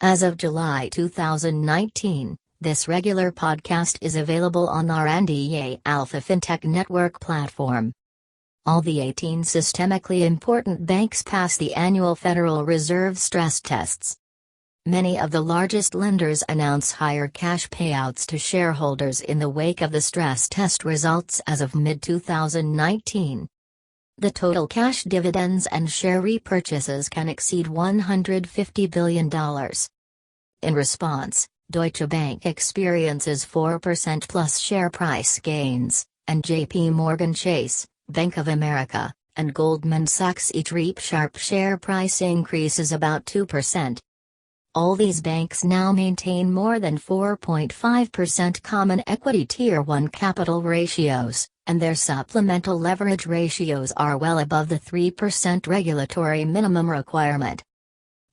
As of July 2019, this regular podcast is available on our Andy Yeh Alpha fintech network platform. All the 18 systemically important banks pass the annual Federal Reserve stress tests. Many of the largest lenders announce higher cash payouts to shareholders in the wake of the stress test results as of mid-2019. The total cash dividends and share repurchases can exceed $150 billion. In response, Deutsche Bank experiences 4% plus share price gains, and JP Morgan Chase, Bank of America, and Goldman Sachs each reap sharp share price increases about 2%. All these banks now maintain more than 4.5% common equity Tier 1 capital ratios, and their supplemental leverage ratios are well above the 3% regulatory minimum requirement.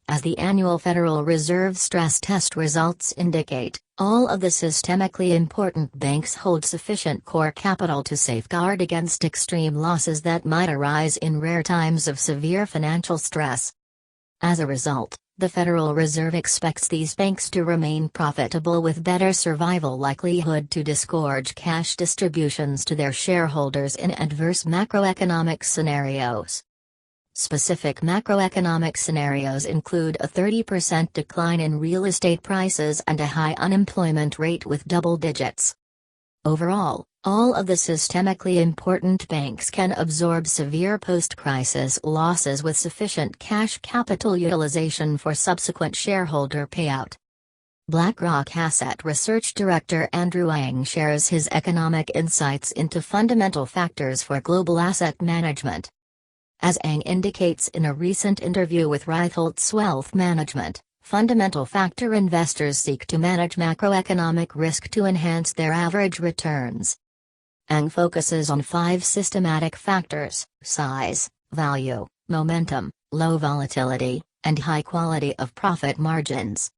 As the annual Federal Reserve stress test results indicate, all of the systemically important banks hold sufficient core capital to safeguard against extreme losses that might arise in rare times of severe financial stress. As a result, the Federal Reserve expects these banks to remain profitable with better survival likelihood to disgorge cash distributions to their shareholders in adverse macroeconomic scenarios. Specific macroeconomic scenarios include a 30% decline in real estate prices and a high unemployment rate with double digits. Overall, all of the systemically important banks can absorb severe post-crisis losses with sufficient cash capital utilization for subsequent shareholder payout. BlackRock Asset Research Director Andrew Ng shares his economic insights into fundamental factors for global asset management. As Ng indicates in a recent interview with Reitholtz Wealth Management, fundamental factor investors seek to manage macroeconomic risk to enhance their average returns. Ng focuses on 5 systematic factors: size, value, momentum, low volatility, and high quality of profit margins.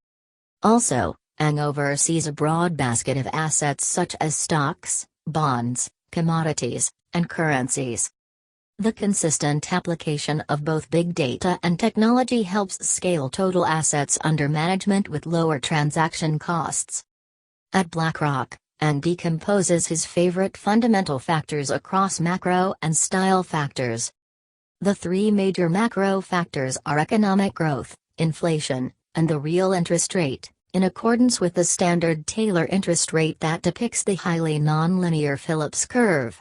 Also, Ng oversees a broad basket of assets such as stocks, bonds, commodities, and currencies. The consistent application of both big data and technology helps scale total assets under management with lower transaction costs. At BlackRock, Ng decomposes his favorite fundamental factors across macro and style factors. The 3 major macro factors are economic growth, inflation, and the real interest rate, in accordance with the standard Taylor interest rate that depicts the highly nonlinear Phillips curve.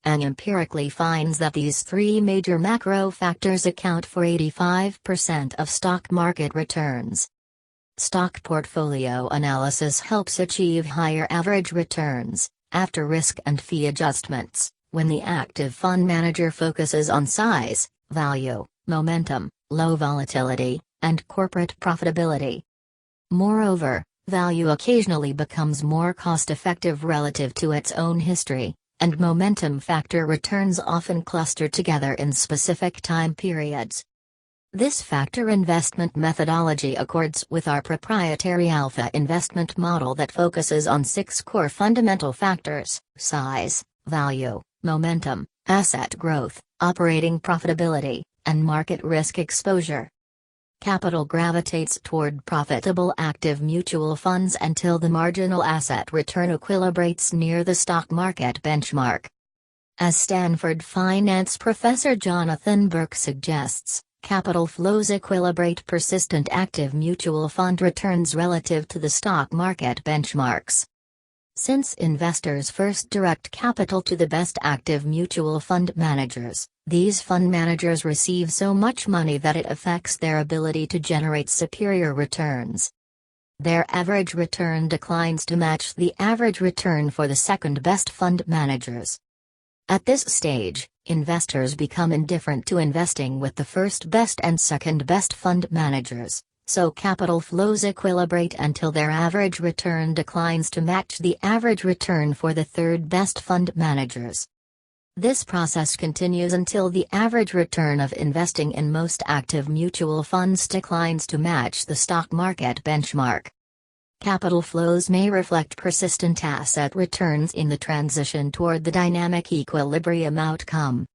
Ng empirically finds that these 3 major macro factors account for 85% of stock market returns. Stock portfolio analysis helps achieve higher average returns, after risk and fee adjustments, when the active fund manager focuses on size, value, momentum, low volatility, and corporate profitability. Moreover, value occasionally becomes more cost-effective relative to its own history, and momentum factor returns often cluster together in specific time periods. This factor investment methodology accords with our proprietary alpha investment model that focuses on 6 core fundamental factors: size, value, momentum, asset growth, operating profitability, and market risk exposure. Capital gravitates toward profitable active mutual funds until the marginal asset return equilibrates near the stock market benchmark. As Stanford finance professor Jonathan Burke suggests, capital flows equilibrate persistent active mutual fund returns relative to the stock market benchmarks. Since investors first direct capital to the best active mutual fund managers, these fund managers receive so much money that it affects their ability to generate superior returns. Their average return declines to match the average return for the second best fund managers. At this stage, investors become indifferent to investing with the first best and second best fund managers, so capital flows equilibrate until their average return declines to match the average return for the third best fund managers. This process continues until the average return of investing in most active mutual funds declines to match the stock market benchmark. Capital flows may reflect persistent asset returns in the transition toward the dynamic equilibrium outcome.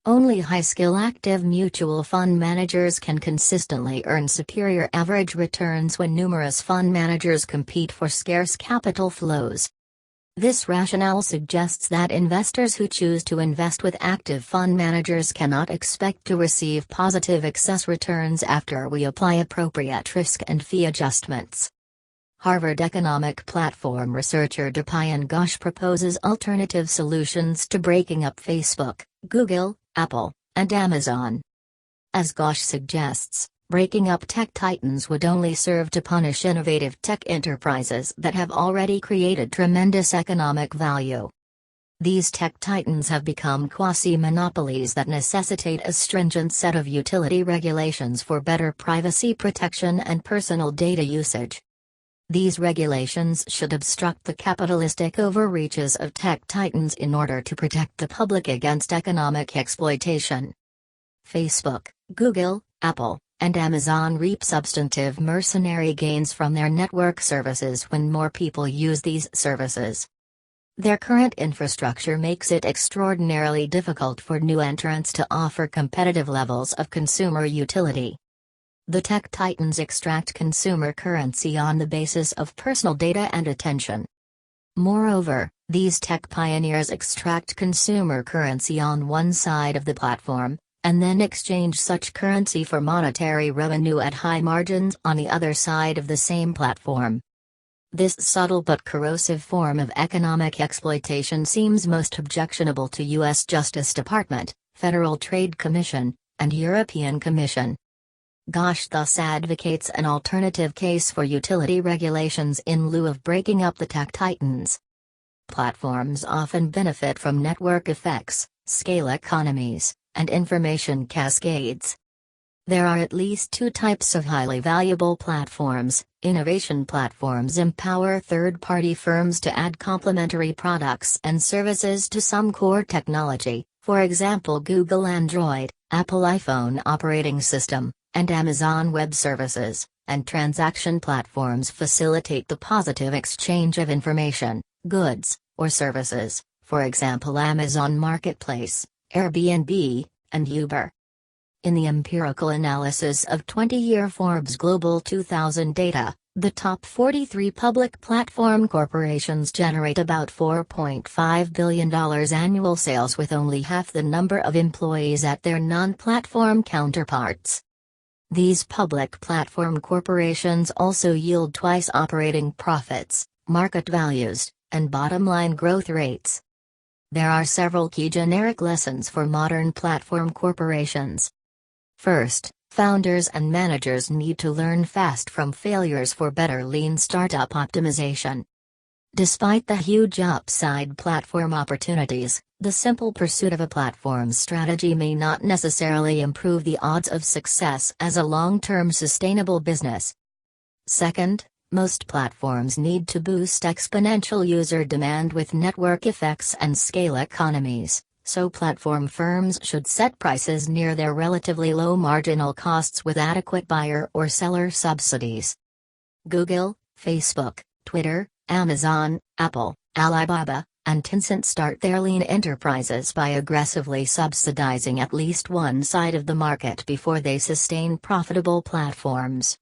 Only high-skill active mutual fund managers can consistently earn superior average returns when numerous fund managers compete for scarce capital flows. This rationale suggests that investors who choose to invest with active fund managers cannot expect to receive positive excess returns after we apply appropriate risk and fee adjustments. Harvard economic platform researcher Dipayan Ghosh proposes alternative solutions to breaking up Facebook, Google, Apple, and Amazon. As Ghosh suggests, breaking up tech titans would only serve to punish innovative tech enterprises that have already created tremendous economic value. These tech titans have become quasi-monopolies that necessitate a stringent set of utility regulations for better privacy protection and personal data usage. These regulations should obstruct the capitalistic overreaches of tech titans in order to protect the public against economic exploitation. Facebook, Google, Apple, and Amazon reap substantive mercenary gains from their network services when more people use these services. Their current infrastructure makes it extraordinarily difficult for new entrants to offer competitive levels of consumer utility. The tech titans extract consumer currency on the basis of personal data and attention. Moreover, these tech pioneers extract consumer currency on one side of the platform, and then exchange such currency for monetary revenue at high margins on the other side of the same platform. This subtle but corrosive form of economic exploitation seems most objectionable to U.S. Justice Department, Federal Trade Commission, and European Commission. Ghosh thus advocates an alternative case for utility regulations in lieu of breaking up the tech titans. Platforms often benefit from network effects, scale economies, and information cascades. There are at least two types of highly valuable platforms. Innovation platforms empower third-party firms to add complementary products and services to some core technology, for example Google Android, Apple iPhone operating system, and Amazon Web Services, and transaction platforms facilitate the positive exchange of information, goods, or services, for example Amazon Marketplace, Airbnb, and Uber. In the empirical analysis of 20-year Forbes Global 2000 data, the top 43 public platform corporations generate about $4.5 billion annual sales with only half the number of employees at their non-platform counterparts. These public platform corporations also yield twice operating profits, market values, and bottom-line growth rates. There are several key generic lessons for modern platform corporations. First, founders and managers need to learn fast from failures for better lean startup optimization. Despite the huge upside platform opportunities, the simple pursuit of a platform strategy may not necessarily improve the odds of success as a long-term sustainable business. Second, most platforms need to boost exponential user demand with network effects and scale economies, so platform firms should set prices near their relatively low marginal costs with adequate buyer or seller subsidies. Google, Facebook, Twitter, Amazon, Apple, Alibaba, and Tencent start their lean enterprises by aggressively subsidizing at least one side of the market before they sustain profitable platforms.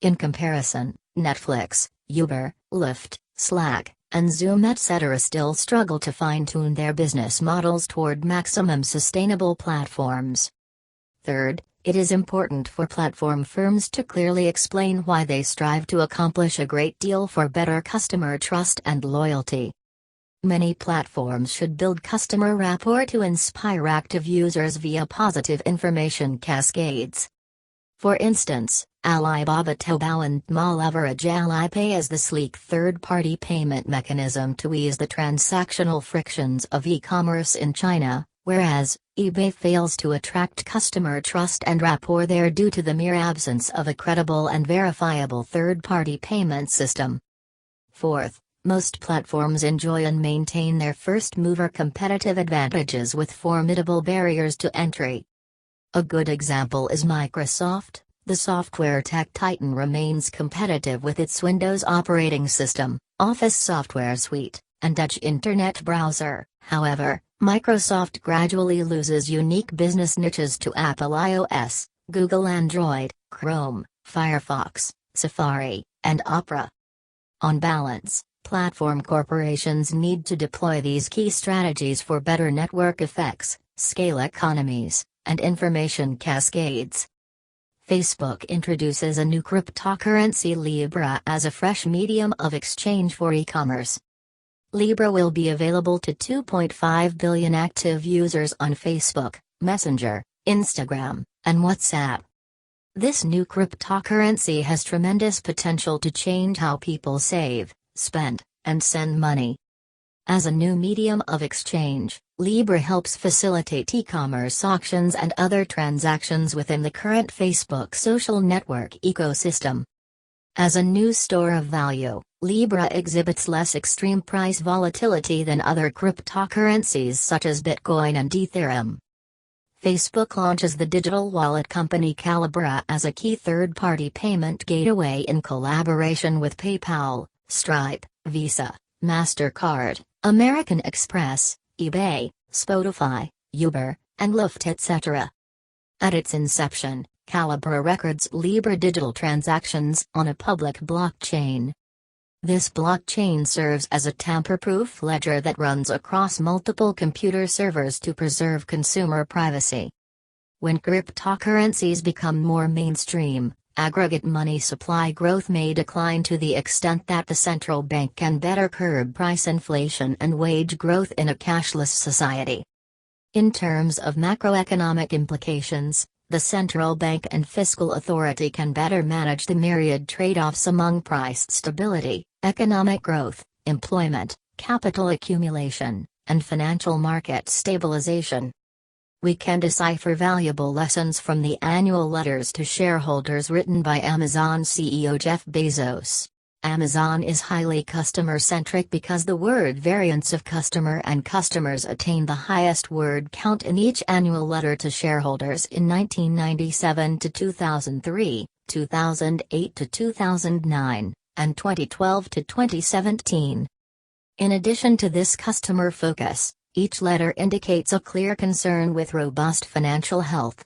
In comparison, Netflix, Uber, Lyft, Slack, and Zoom etc. still struggle to fine-tune their business models toward maximum sustainable platforms. Third, it is important for platform firms to clearly explain why they strive to accomplish a great deal for better customer trust and loyalty. Many platforms should build customer rapport to inspire active users via positive information cascades. For instance, Alibaba Taobao and Ma leverage Alipay as the sleek third-party payment mechanism to ease the transactional frictions of e-commerce in China, whereas eBay fails to attract customer trust and rapport there due to the mere absence of a credible and verifiable third-party payment system. Fourth, most platforms enjoy and maintain their first-mover competitive advantages with formidable barriers to entry. A good example is Microsoft. The software tech titan remains competitive with its Windows operating system, Office software suite, and Dutch internet browser. However, Microsoft gradually loses unique business niches to Apple iOS, Google Android, Chrome, Firefox, Safari, and Opera. On balance, platform corporations need to deploy these key strategies for better network effects, scale economies, and information cascades. Facebook introduces a new cryptocurrency Libra as a fresh medium of exchange for e-commerce. Libra will be available to 2.5 billion active users on Facebook, Messenger, Instagram, and WhatsApp. This new cryptocurrency has tremendous potential to change how people save, spend, and send money. As a new medium of exchange, Libra helps facilitate e-commerce auctions and other transactions within the current Facebook social network ecosystem. As a new store of value, Libra exhibits less extreme price volatility than other cryptocurrencies such as Bitcoin and Ethereum. Facebook launches the digital wallet company Calibra as a key third-party payment gateway in collaboration with PayPal, Stripe, Visa, MasterCard, American Express, eBay, Spotify, Uber, and Lyft, etc. At its inception, Calibra records Libra digital transactions on a public blockchain. This blockchain serves as a tamper-proof ledger that runs across multiple computer servers to preserve consumer privacy. When cryptocurrencies become more mainstream, aggregate money supply growth may decline to the extent that the central bank can better curb price inflation and wage growth in a cashless society. In terms of macroeconomic implications, the central bank and fiscal authority can better manage the myriad trade-offs among price stability, economic growth, employment, capital accumulation, and financial market stabilization. We can decipher valuable lessons from the annual letters to shareholders written by Amazon CEO Jeff Bezos. Amazon is highly customer-centric because the word variance of customer and customers attained the highest word count in each annual letter to shareholders in 1997 to 2003, 2008 to 2009, and 2012 to 2017. In addition to this customer focus, each letter indicates a clear concern with robust financial health.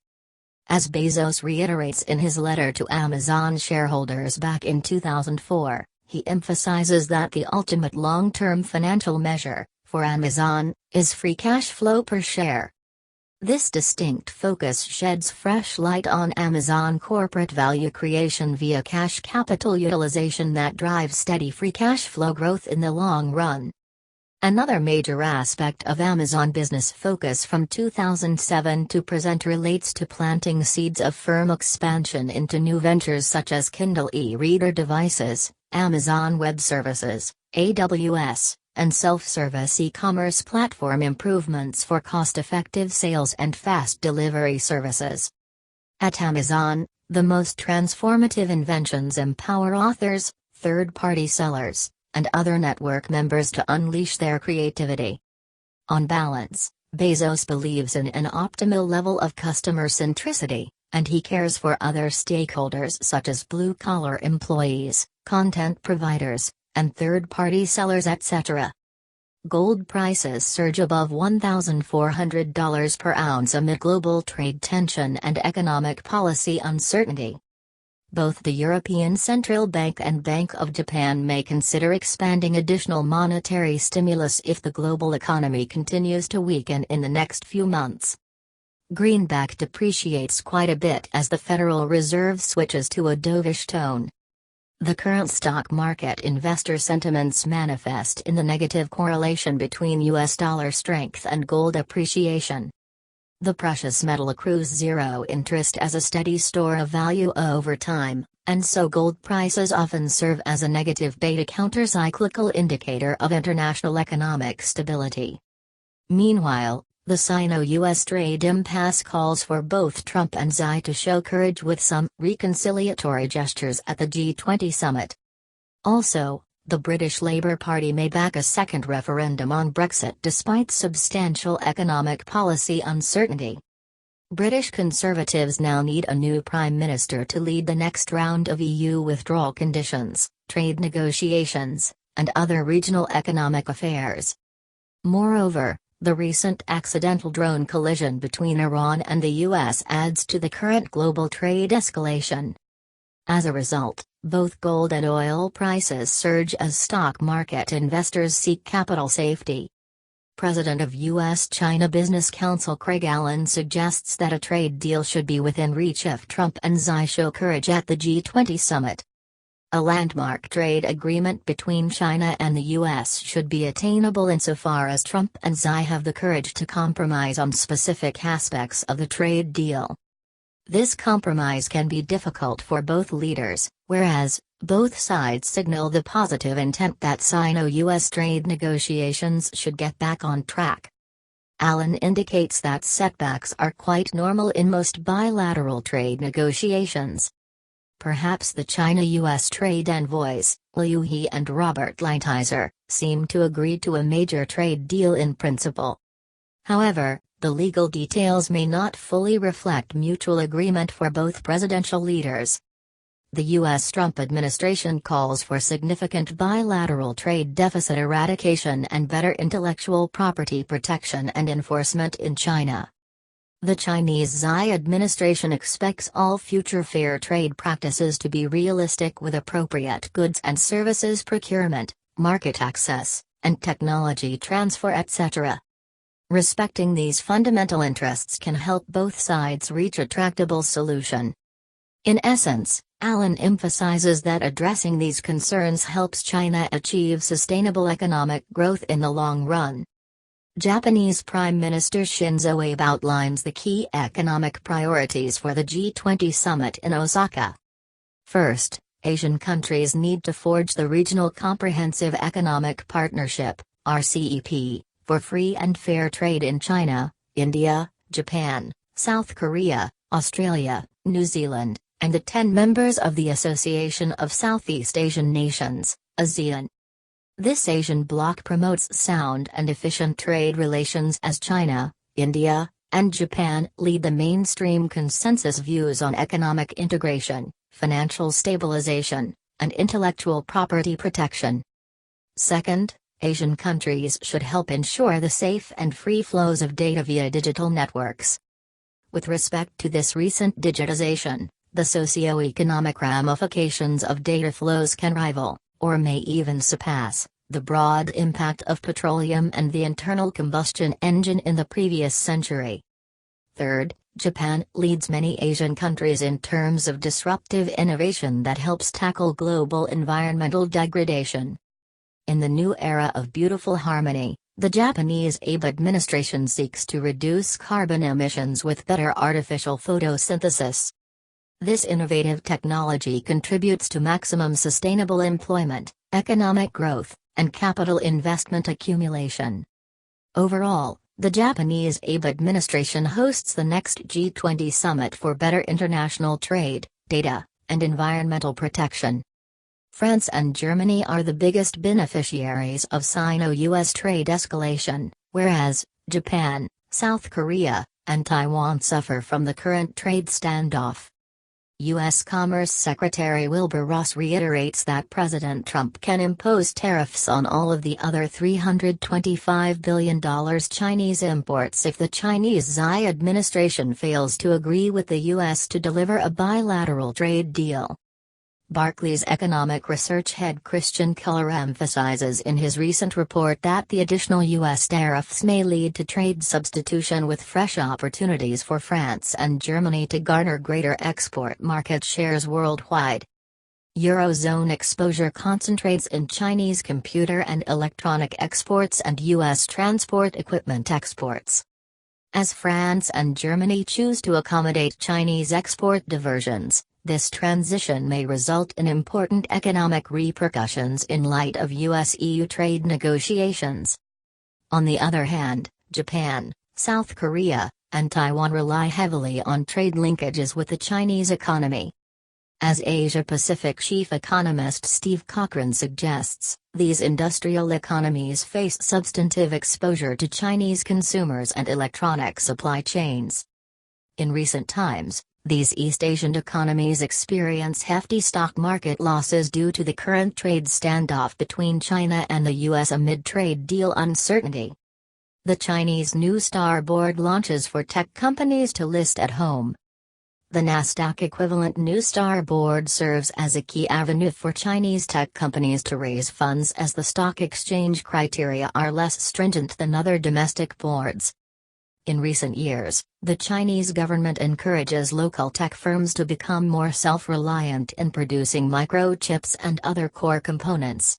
As Bezos reiterates in his letter to Amazon shareholders back in 2004, he emphasizes that the ultimate long-term financial measure, for Amazon, is free cash flow per share. This distinct focus sheds fresh light on Amazon corporate value creation via cash capital utilization that drives steady free cash flow growth in the long run. Another major aspect of Amazon business focus from 2007 to present relates to planting seeds of firm expansion into new ventures such as Kindle e-reader devices, Amazon Web Services, AWS, and self-service e-commerce platform improvements for cost-effective sales and fast delivery services. At Amazon, the most transformative inventions empower authors, third-party sellers, and other network members to unleash their creativity. On balance, Bezos believes in an optimal level of customer centricity, and he cares for other stakeholders such as blue-collar employees, content providers, and third-party sellers, etc. Gold prices surge above $1,400 per ounce amid global trade tension and economic policy uncertainty. Both the European Central Bank and Bank of Japan may consider expanding additional monetary stimulus if the global economy continues to weaken in the next few months. Greenback depreciates quite a bit as the Federal Reserve switches to a dovish tone. The current stock market investor sentiments manifest in the negative correlation between US dollar strength and gold appreciation. The precious metal accrues zero interest as a steady store of value over time, and so gold prices often serve as a negative beta countercyclical indicator of international economic stability. Meanwhile, the Sino-US trade impasse calls for both Trump and Xi to show courage with some reconciliatory gestures at the G20 summit. Also, the British Labour Party may back a second referendum on Brexit despite substantial economic policy uncertainty. British Conservatives now need a new Prime Minister to lead the next round of EU withdrawal conditions, trade negotiations, and other regional economic affairs. Moreover, the recent accidental drone collision between Iran and the U.S. adds to the current global trade escalation. As a result, both gold and oil prices surge as stock market investors seek capital safety. President of U.S.-China Business Council Craig Allen suggests that a trade deal should be within reach if Trump and Xi show courage at the G20 summit. A landmark trade agreement between China and the U.S. should be attainable insofar as Trump and Xi have the courage to compromise on specific aspects of the trade deal. This compromise can be difficult for both leaders, whereas both sides signal the positive intent that Sino-U.S. trade negotiations should get back on track. Allen indicates that setbacks are quite normal in most bilateral trade negotiations. Perhaps the China-U.S. trade envoys, Liu He and Robert Lighthizer, seem to agree to a major trade deal in principle. However, the legal details may not fully reflect mutual agreement for both presidential leaders. The U.S. Trump administration calls for significant bilateral trade deficit eradication and better intellectual property protection and enforcement in China. The Chinese Xi administration expects all future fair trade practices to be realistic with appropriate goods and services procurement, market access, and technology transfer, etc. Respecting these fundamental interests can help both sides reach a tractable solution. In essence, Allen emphasizes that addressing these concerns helps China achieve sustainable economic growth in the long run. Japanese Prime Minister Shinzo Abe outlines the key economic priorities for the G20 summit in Osaka. First, Asian countries need to forge the Regional Comprehensive Economic Partnership, RCEP, for free and fair trade in China, India, Japan, South Korea, Australia, New Zealand, and the 10 members of the Association of Southeast Asian Nations, ASEAN. This Asian bloc promotes sound and efficient trade relations as China, India, and Japan lead the mainstream consensus views on economic integration, financial stabilization, and intellectual property protection. Second, Asian countries should help ensure the safe and free flows of data via digital networks. With respect to this recent digitization, the socio-economic ramifications of data flows can rival, or may even surpass, the broad impact of petroleum and the internal combustion engine in the previous century. Third, Japan leads many Asian countries in terms of disruptive innovation that helps tackle global environmental degradation. In the new era of beautiful harmony, the Japanese Abe administration seeks to reduce carbon emissions with better artificial photosynthesis. This innovative technology contributes to maximum sustainable employment, economic growth, and capital investment accumulation. Overall, the Japanese Abe administration hosts the next G20 summit for better international trade, data, and environmental protection. France and Germany are the biggest beneficiaries of Sino-US trade escalation, whereas Japan, South Korea, and Taiwan suffer from the current trade standoff. U.S. Commerce Secretary Wilbur Ross reiterates that President Trump can impose tariffs on all of the other $325 billion Chinese imports if the Chinese Xi administration fails to agree with the U.S. to deliver a bilateral trade deal. Barclays economic research head Christian Keller emphasizes in his recent report that the additional U.S. tariffs may lead to trade substitution with fresh opportunities for France and Germany to garner greater export market shares worldwide. Eurozone exposure concentrates in Chinese computer and electronic exports and U.S. transport equipment exports. As France and Germany choose to accommodate Chinese export diversions, this transition may result in important economic repercussions in light of US-EU trade negotiations. On the other hand, Japan, South Korea, and Taiwan rely heavily on trade linkages with the Chinese economy. As Asia-Pacific chief economist Steve Cochran suggests, these industrial economies face substantive exposure to Chinese consumers and electronic supply chains. In recent times, These East Asian economies experience hefty stock market losses due to the current trade standoff between China and the US amid trade deal uncertainty. The Chinese New Star Board launches for tech companies to list at home. The Nasdaq equivalent New Star Board serves as a key avenue for Chinese tech companies to raise funds as the stock exchange criteria are less stringent than other domestic boards. In recent years, the Chinese government encourages local tech firms to become more self-reliant in producing microchips and other core components.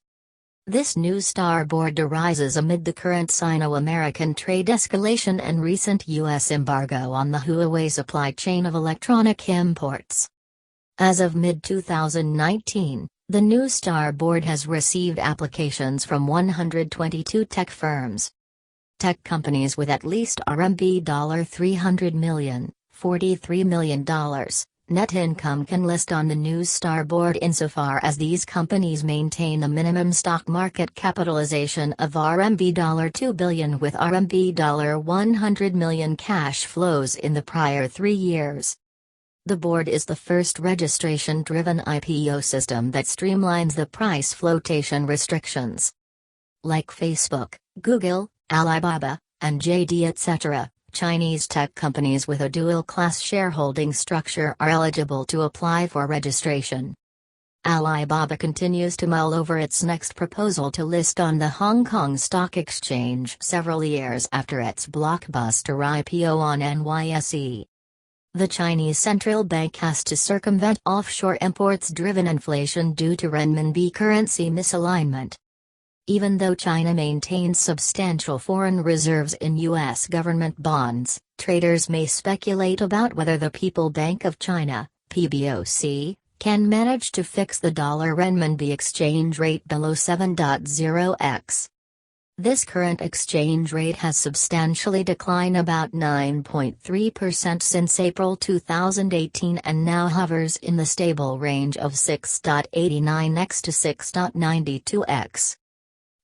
This New Star Board arises amid the current Sino-American trade escalation and recent U.S. embargo on the Huawei supply chain of electronic imports. As of mid-2019, the New Star Board has received applications from 122 tech firms. Tech companies with at least RMB 300 million, $43 million, net income can list on the New Star Board insofar as these companies maintain a minimum stock market capitalization of RMB 2 billion with RMB 100 million cash flows in the prior 3 years. The board is the first registration-driven IPO system that streamlines the price flotation restrictions. Like Facebook, Google, Alibaba, and JD etc., Chinese tech companies with a dual-class shareholding structure are eligible to apply for registration. Alibaba continues to mull over its next proposal to list on the Hong Kong Stock Exchange several years after its blockbuster IPO on NYSE. The Chinese central bank has to circumvent offshore imports-driven inflation due to renminbi currency misalignment. Even though China maintains substantial foreign reserves in U.S. government bonds, traders may speculate about whether the People Bank of China, PBOC, can manage to fix the dollar-renminbi exchange rate below 7.0x. This current exchange rate has substantially declined about 9.3% since April 2018 and now hovers in the stable range of 6.89x to 6.92x.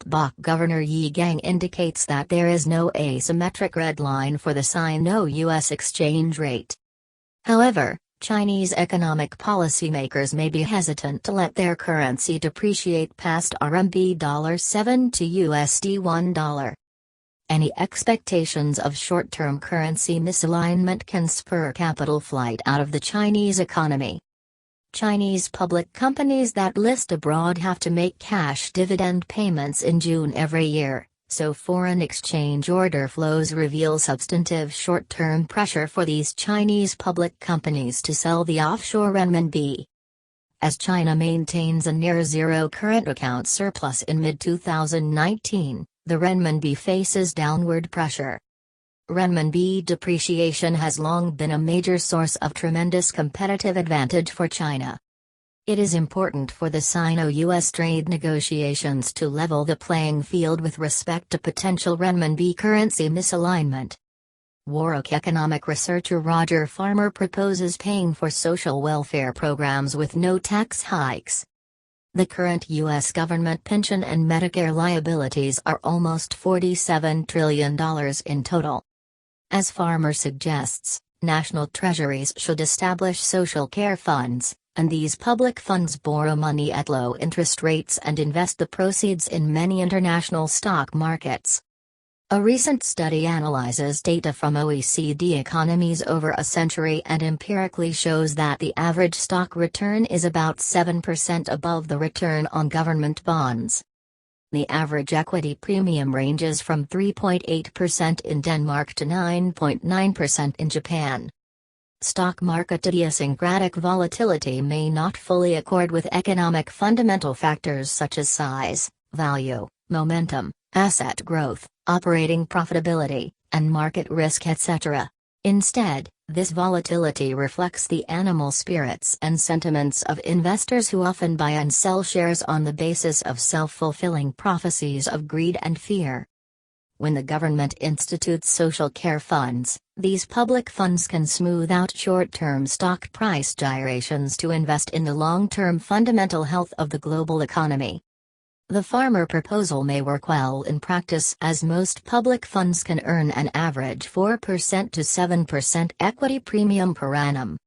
PBOC Governor Yi Gang indicates that there is no asymmetric red line for the Sino-US exchange rate. However, Chinese economic policymakers may be hesitant to let their currency depreciate past RMB 7 to USD $1. Any expectations of short-term currency misalignment can spur capital flight out of the Chinese economy. Chinese public companies that list abroad have to make cash dividend payments in June every year, so foreign exchange order flows reveal substantive short-term pressure for these Chinese public companies to sell the offshore renminbi. As China maintains a near-zero current account surplus in mid-2019, the renminbi faces downward pressure. Renminbi depreciation has long been a major source of tremendous competitive advantage for China. It is important for the Sino-US trade negotiations to level the playing field with respect to potential renminbi currency misalignment. Warwick economic researcher Roger Farmer proposes paying for social welfare programs with no tax hikes. The current U.S. government pension and Medicare liabilities are almost $47 trillion in total. As Farmer suggests, national treasuries should establish social care funds, and these public funds borrow money at low interest rates and invest the proceeds in many international stock markets. A recent study analyzes data from OECD economies over a century and empirically shows that the average stock return is about 7% above the return on government bonds. The average equity premium ranges from 3.8% in Denmark to 9.9% in Japan. Stock market idiosyncratic volatility may not fully accord with economic fundamental factors such as size, value, momentum, asset growth, operating profitability, and market risk etc. Instead, this volatility reflects the animal spirits and sentiments of investors who often buy and sell shares on the basis of self-fulfilling prophecies of greed and fear. When the government institutes social care funds, these public funds can smooth out short-term stock price gyrations to invest in the long-term fundamental health of the global economy. The Farmer proposal may work well in practice as most public funds can earn an average 4% to 7% equity premium per annum.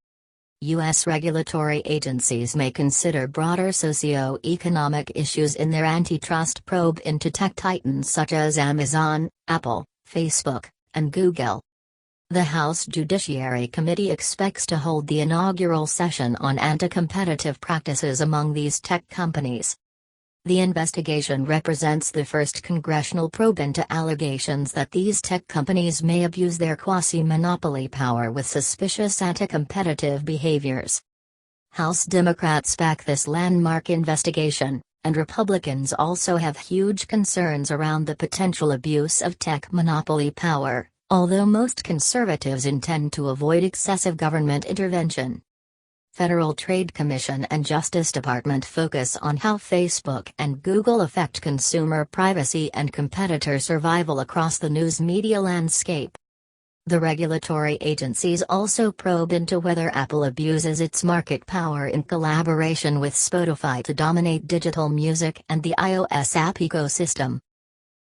U.S. regulatory agencies may consider broader socio-economic issues in their antitrust probe into tech titans such as Amazon, Apple, Facebook, and Google. The House Judiciary Committee expects to hold the inaugural session on anti-competitive practices among these tech companies. The investigation represents the first congressional probe into allegations that these tech companies may abuse their quasi-monopoly power with suspicious anti-competitive behaviors. House Democrats back this landmark investigation, and Republicans also have huge concerns around the potential abuse of tech monopoly power, although most conservatives intend to avoid excessive government intervention. Federal Trade Commission and Justice Department focus on how Facebook and Google affect consumer privacy and competitor survival across the news media landscape. The regulatory agencies also probe into whether Apple abuses its market power in collaboration with Spotify to dominate digital music and the iOS app ecosystem.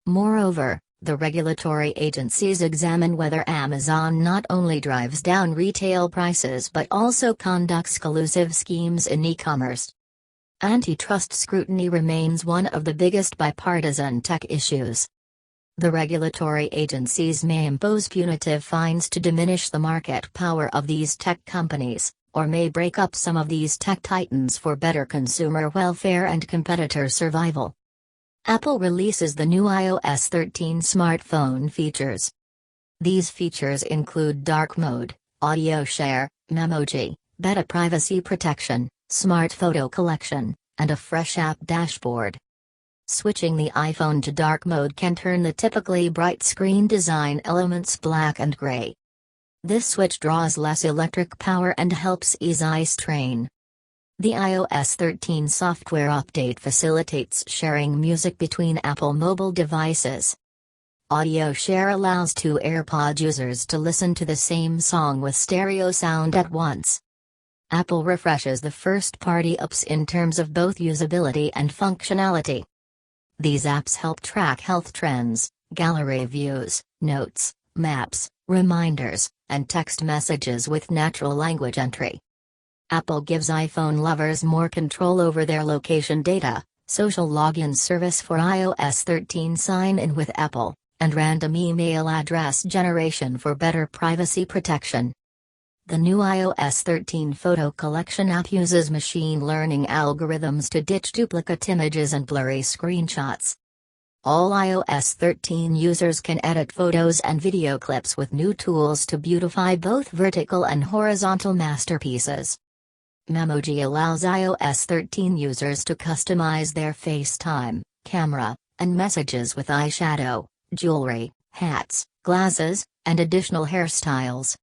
Moreover, the regulatory agencies examine whether Amazon not only drives down retail prices but also conducts collusive schemes in e-commerce. Antitrust scrutiny remains one of the biggest bipartisan tech issues. The regulatory agencies may impose punitive fines to diminish the market power of these tech companies, or may break up some of these tech titans for better consumer welfare and competitor survival. Apple releases the new iOS 13 smartphone features. These features include dark mode, audio share, memoji, beta privacy protection, smart photo collection, and a fresh app dashboard. Switching the iPhone to dark mode can turn the typically bright screen design elements black and gray. This switch draws less electric power and helps ease eye strain. The iOS 13 software update facilitates sharing music between Apple mobile devices. Audio share allows two AirPod users to listen to the same song with stereo sound at once. Apple refreshes the first-party apps in terms of both usability and functionality. These apps help track health trends, gallery views, notes, maps, reminders, and text messages with natural language entry. Apple gives iPhone lovers more control over their location data, social login service for iOS 13 sign-in with Apple, and random email address generation for better privacy protection. The new iOS 13 photo collection app uses machine learning algorithms to ditch duplicate images and blurry screenshots. All iOS 13 users can edit photos and video clips with new tools to beautify both vertical and horizontal masterpieces. Memoji allows iOS 13 users to customize their FaceTime, camera, and messages with eyeshadow, jewelry, hats, glasses, and additional hairstyles.